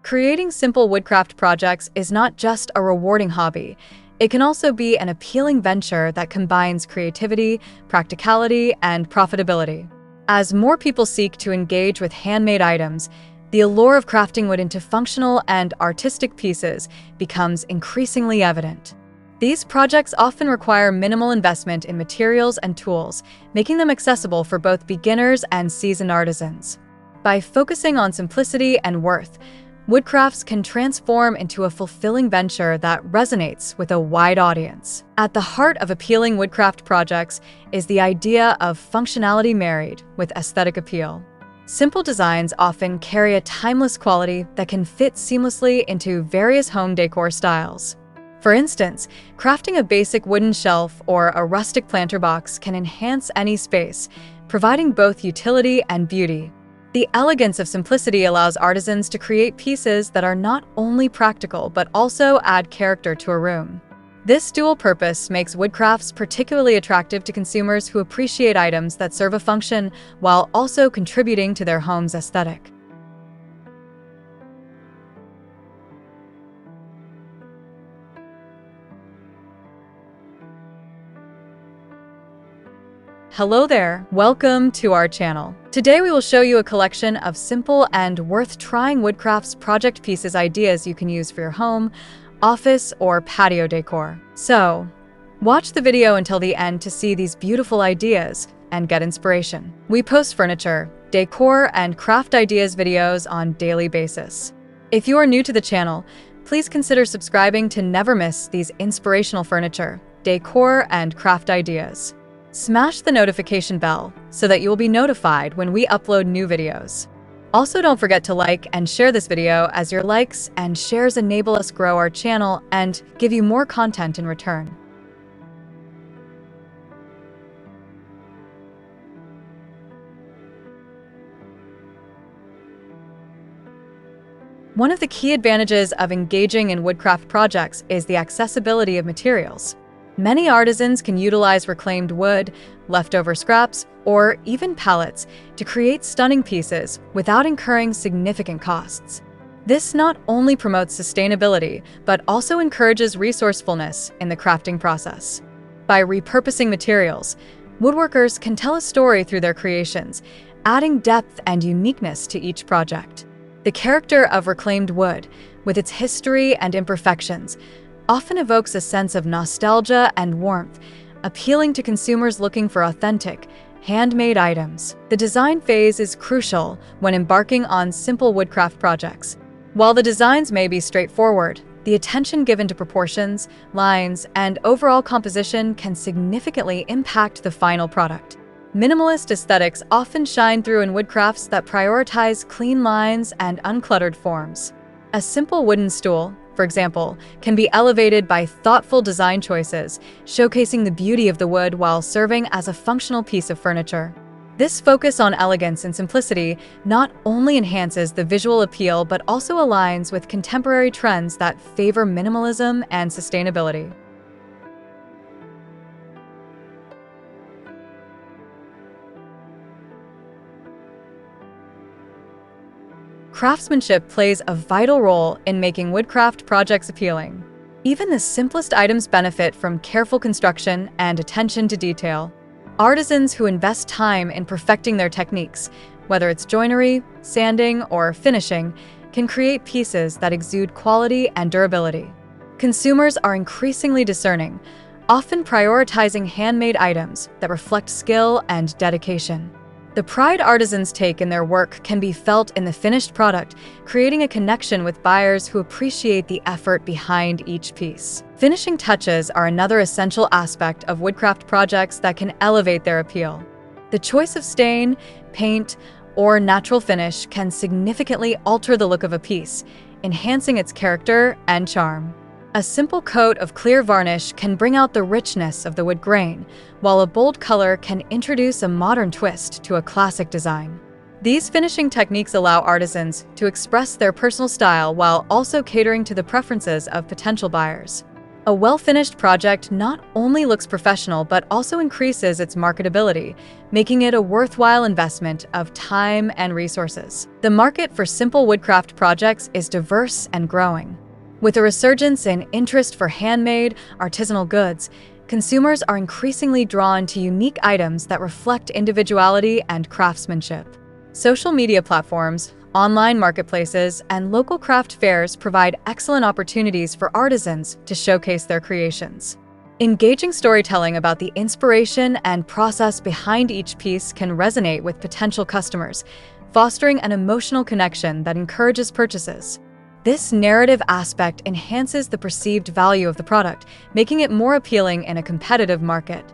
Creating simple woodcraft projects is not just a rewarding hobby. It can also be an appealing venture that combines creativity, practicality, and profitability. As more people seek to engage with handmade items, the allure of crafting wood into functional and artistic pieces becomes increasingly evident. These projects often require minimal investment in materials and tools, making them accessible for both beginners and seasoned artisans. By focusing on simplicity and worth, Woodcrafts can transform into a fulfilling venture that resonates with a wide audience. At the heart of appealing woodcraft projects is the idea of functionality married with aesthetic appeal. Simple designs often carry a timeless quality that can fit seamlessly into various home decor styles. For instance, crafting a basic wooden shelf or a rustic planter box can enhance any space, providing both utility and beauty. The elegance of simplicity allows artisans to create pieces that are not only practical but also add character to a room. This dual purpose makes woodcrafts particularly attractive to consumers who appreciate items that serve a function while also contributing to their home's aesthetic. Hello there, welcome to our channel. Today we will show you a collection of simple and worth-trying woodcrafts project pieces ideas you can use for your home, office, or patio decor. So, watch the video until the end to see these beautiful ideas and get inspiration. We post furniture, decor, and craft ideas videos on a daily basis. If you are new to the channel, please consider subscribing to never miss these inspirational furniture, decor, and craft ideas. Smash the notification bell so that you will be notified when we upload new videos. Also, don't forget to like and share this video, as your likes and shares enable us grow our channel and give you more content in return. One of the key advantages of engaging in woodcraft projects is the accessibility of materials. Many artisans can utilize reclaimed wood, leftover scraps, or even pallets to create stunning pieces without incurring significant costs. This not only promotes sustainability, but also encourages resourcefulness in the crafting process. By repurposing materials, woodworkers can tell a story through their creations, adding depth and uniqueness to each project. The character of reclaimed wood, with its history and imperfections, often evokes a sense of nostalgia and warmth, appealing to consumers looking for authentic, handmade items. The design phase is crucial when embarking on simple woodcraft projects. While the designs may be straightforward, the attention given to proportions, lines, and overall composition can significantly impact the final product. Minimalist aesthetics often shine through in woodcrafts that prioritize clean lines and uncluttered forms. A simple wooden stool, for example, can be elevated by thoughtful design choices, showcasing the beauty of the wood while serving as a functional piece of furniture. This focus on elegance and simplicity not only enhances the visual appeal but also aligns with contemporary trends that favor minimalism and sustainability. Craftsmanship plays a vital role in making woodcraft projects appealing. Even the simplest items benefit from careful construction and attention to detail. Artisans who invest time in perfecting their techniques, whether it's joinery, sanding, or finishing, can create pieces that exude quality and durability. Consumers are increasingly discerning, often prioritizing handmade items that reflect skill and dedication. The pride artisans take in their work can be felt in the finished product, creating a connection with buyers who appreciate the effort behind each piece. Finishing touches are another essential aspect of woodcraft projects that can elevate their appeal. The choice of stain, paint, or natural finish can significantly alter the look of a piece, enhancing its character and charm. A simple coat of clear varnish can bring out the richness of the wood grain, while a bold color can introduce a modern twist to a classic design. These finishing techniques allow artisans to express their personal style while also catering to the preferences of potential buyers. A well-finished project not only looks professional but also increases its marketability, making it a worthwhile investment of time and resources. The market for simple woodcraft projects is diverse and growing. With a resurgence in interest for handmade, artisanal goods, consumers are increasingly drawn to unique items that reflect individuality and craftsmanship. Social media platforms, online marketplaces, and local craft fairs provide excellent opportunities for artisans to showcase their creations. Engaging storytelling about the inspiration and process behind each piece can resonate with potential customers, fostering an emotional connection that encourages purchases. This narrative aspect enhances the perceived value of the product, making it more appealing in a competitive market.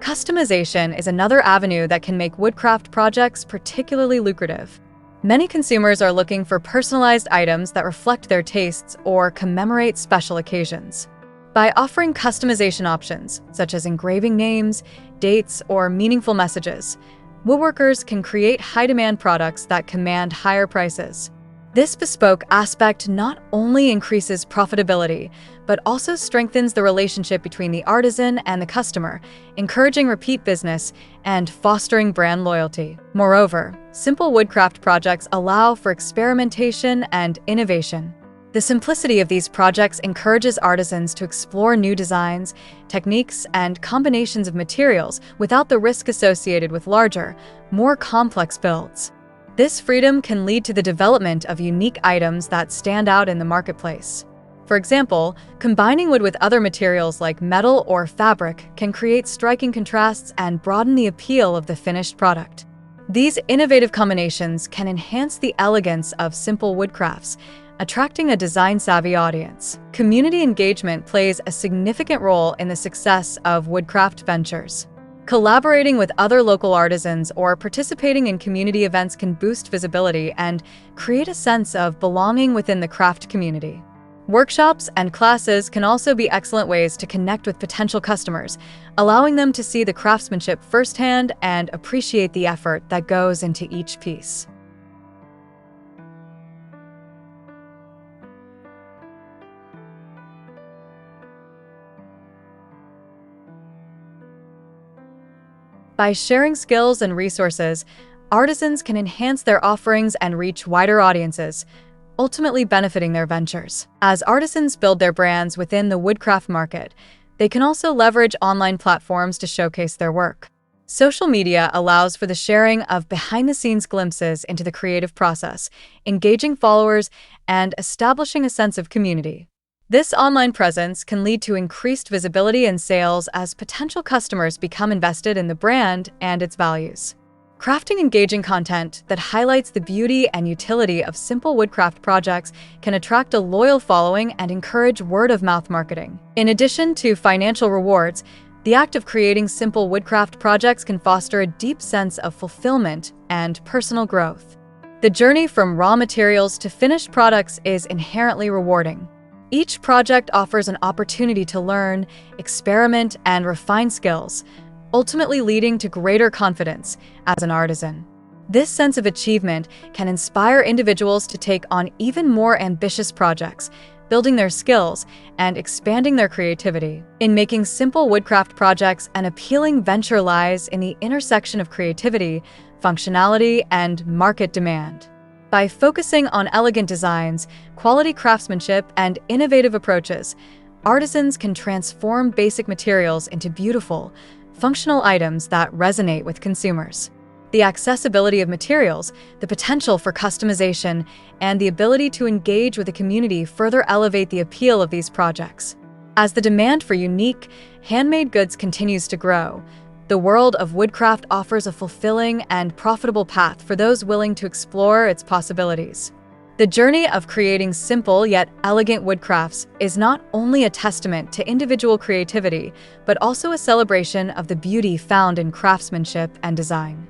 Customization is another avenue that can make woodcraft projects particularly lucrative. Many consumers are looking for personalized items that reflect their tastes or commemorate special occasions. By offering customization options, such as engraving names, dates, or meaningful messages, woodworkers can create high-demand products that command higher prices. This bespoke aspect not only increases profitability, but also strengthens the relationship between the artisan and the customer, encouraging repeat business and fostering brand loyalty. Moreover, simple woodcraft projects allow for experimentation and innovation. The simplicity of these projects encourages artisans to explore new designs, techniques, and combinations of materials without the risk associated with larger, more complex builds. This freedom can lead to the development of unique items that stand out in the marketplace. For example, combining wood with other materials like metal or fabric can create striking contrasts and broaden the appeal of the finished product. These innovative combinations can enhance the elegance of simple woodcrafts, attracting a design-savvy audience. Community engagement plays a significant role in the success of woodcraft ventures. Collaborating with other local artisans or participating in community events can boost visibility and create a sense of belonging within the craft community. Workshops and classes can also be excellent ways to connect with potential customers, allowing them to see the craftsmanship firsthand and appreciate the effort that goes into each piece. By sharing skills and resources, artisans can enhance their offerings and reach wider audiences, ultimately benefiting their ventures. As artisans build their brands within the woodcraft market, they can also leverage online platforms to showcase their work. Social media allows for the sharing of behind-the-scenes glimpses into the creative process, engaging followers, and establishing a sense of community. This online presence can lead to increased visibility and sales as potential customers become invested in the brand and its values. Crafting engaging content that highlights the beauty and utility of simple woodcraft projects can attract a loyal following and encourage word-of-mouth marketing. In addition to financial rewards, the act of creating simple woodcraft projects can foster a deep sense of fulfillment and personal growth. The journey from raw materials to finished products is inherently rewarding. Each project offers an opportunity to learn, experiment, and refine skills, ultimately leading to greater confidence as an artisan. This sense of achievement can inspire individuals to take on even more ambitious projects, building their skills and expanding their creativity. In making simple woodcraft projects an appealing venture lies in the intersection of creativity, functionality, and market demand. By focusing on elegant designs, quality craftsmanship, and innovative approaches, artisans can transform basic materials into beautiful, functional items that resonate with consumers. The accessibility of materials, the potential for customization, and the ability to engage with the community further elevate the appeal of these projects. As the demand for unique, handmade goods continues to grow, the world of woodcraft offers a fulfilling and profitable path for those willing to explore its possibilities. The journey of creating simple yet elegant woodcrafts is not only a testament to individual creativity, but also a celebration of the beauty found in craftsmanship and design.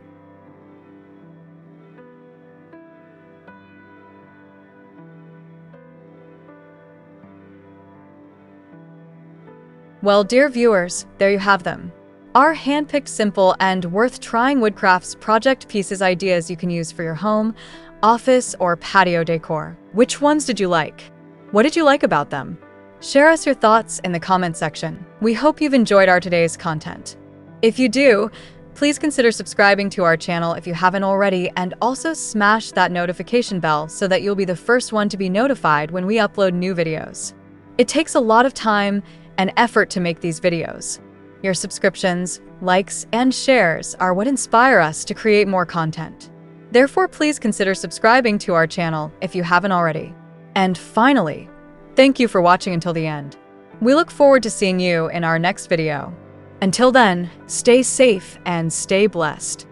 Well, dear viewers, there you have them. Our hand-picked, simple, and worth-trying Woodcrafts project pieces ideas you can use for your home, office, or patio decor. Which ones did you like? What did you like about them? Share us your thoughts in the comment section. We hope you've enjoyed our today's content. If you do, please consider subscribing to our channel if you haven't already, and also smash that notification bell so that you'll be the first one to be notified when we upload new videos. It takes a lot of time and effort to make these videos. Your subscriptions, likes, and shares are what inspire us to create more content. Therefore, please consider subscribing to our channel if you haven't already. And finally, thank you for watching until the end. We look forward to seeing you in our next video. Until then, stay safe and stay blessed.